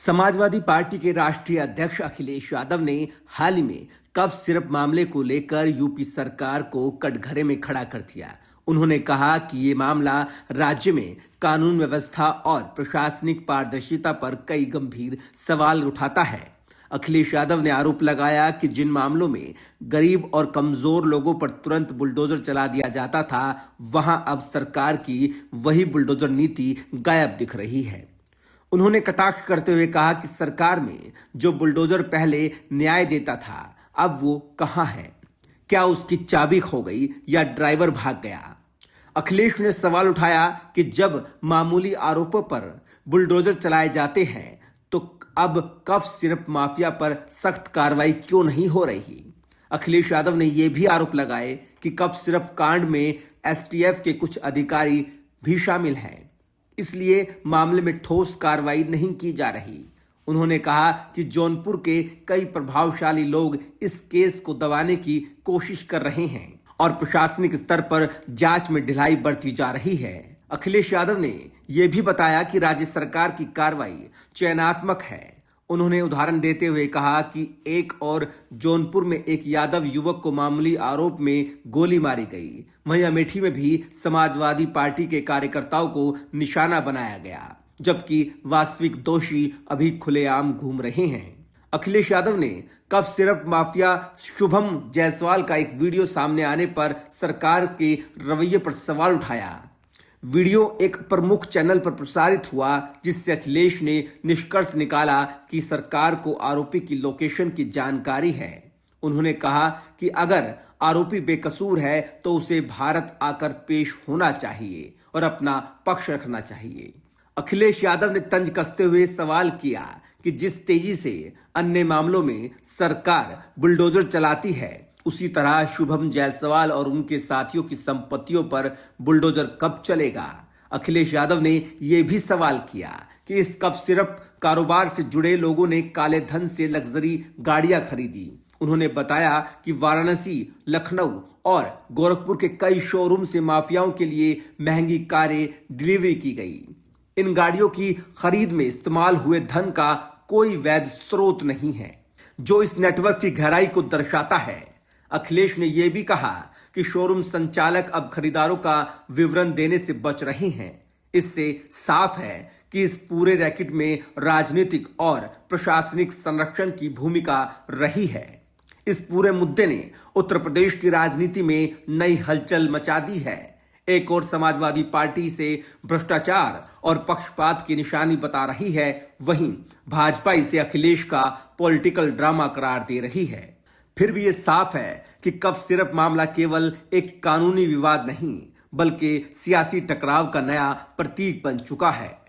Samajwadi party के राष्ट्रीय अध्यक्ष अखिलेश यादव ने हाल ही में कफ सिरप मामले को लेकर यूपी सरकार को कटघरे में खड़ा कर दिया। उन्होंने कहा कि ये मामला राज्य में कानून व्यवस्था और प्रशासनिक पारदर्शिता पर कई गंभीर सवाल उठाता है। अखिलेश यादव ने आरोप लगाया कि जिन मामलों में गरीब और कमजोर लोगों पर तुरंत बुलडोजर चला दिया जाता था, वहां अब सरकार की वही बुलडोजर नीति गायब दिख रही है। उन्होंने कटाक्ष करते हुए कहा कि सरकार में जो बुलडोजर पहले न्याय देता था, अब वो कहां है? क्या उसकी चाबी खो गई या ड्राइवर भाग गया? अखिलेश ने सवाल उठाया कि जब मामूली आरोपों पर बुलडोजर चलाए जाते हैं तो अब कफ सिरप माफिया पर सख्त कार्रवाई क्यों नहीं हो रही? अखिलेश यादव ने यह भी आरोप लगाए कि कफ सिरप कांड में एसटीएफ के कुछ अधिकारी भी शामिल हैं, इसलिए मामले में ठोस कार्रवाई नहीं की जा रही। उन्होंने कहा कि जौनपुर के कई प्रभावशाली लोग इस केस को दबाने की कोशिश कर रहे हैं और प्रशासनिक स्तर पर जांच में ढिलाई बरती जा रही है। अखिलेश यादव ने यह भी बताया कि राज्य सरकार की कार्रवाई चयनात्मक है। उन्होंने उदाहरण देते हुए कहा कि एक और जौनपुर में एक यादव युवक को मामूली आरोप में गोली मारी गई। वहीं अमेठी में भी समाजवादी पार्टी के कार्यकर्ताओं को निशाना बनाया गया, जबकि वास्तविक दोषी अभी खुलेआम घूम रहे हैं। अखिलेश यादव ने cough syrup mafia Shubham Jaiswal का एक वीडियो सामने आने पर सरकार के रवैये पर सवाल उठाया। वीडियो एक प्रमुख चैनल पर प्रसारित हुआ, जिससे अखिलेश ने निष्कर्ष निकाला कि सरकार को आरोपी की लोकेशन की जानकारी है। उन्होंने कहा कि अगर आरोपी बेकसूर है तो उसे भारत आकर पेश होना चाहिए और अपना पक्ष रखना चाहिए। अखिलेश यादव ने तंज कसते हुए सवाल किया कि जिस तेजी से अन्य मामलों में सरकार बुलडोजर चलाती है, उसी तरह शुभम जायसवाल और उनके साथियों की संपत्तियों पर बुलडोजर कब चलेगा? अखिलेश यादव ने यह भी सवाल किया कि इस कफ सिरप कारोबार से जुड़े लोगों ने काले धन से लग्जरी गाड़ियां खरीदी। उन्होंने बताया कि वाराणसी, लखनऊ और गोरखपुर के कई शोरूम से माफियाओं के लिए महंगी कारें डिलीवरी की गई। इन गाड़ियों की खरीद में इस्तेमाल हुए धन का कोई वैध स्रोत नहीं है, जो इस नेटवर्क की गहराई को दर्शाता है। अखिलेश ने यह भी कहा कि शोरूम संचालक अब खरीदारों का विवरण देने से बच रहे हैं। इससे साफ है कि इस पूरे रैकेट में राजनीतिक और प्रशासनिक संरक्षण की भूमिका रही है। इस पूरे मुद्दे ने उत्तर प्रदेश की राजनीति में नई हलचल मचा दी है। एक और समाजवादी पार्टी से भ्रष्टाचार और पक्षपात की निशानी बता रही है, वहीं भाजपा इसे अखिलेश का पॉलिटिकल ड्रामा करार दे रही है। फिर भी ये साफ है कि कफ सिरप मामला केवल एक कानूनी विवाद नहीं, बल्कि सियासी टकराव का नया प्रतीक बन चुका है।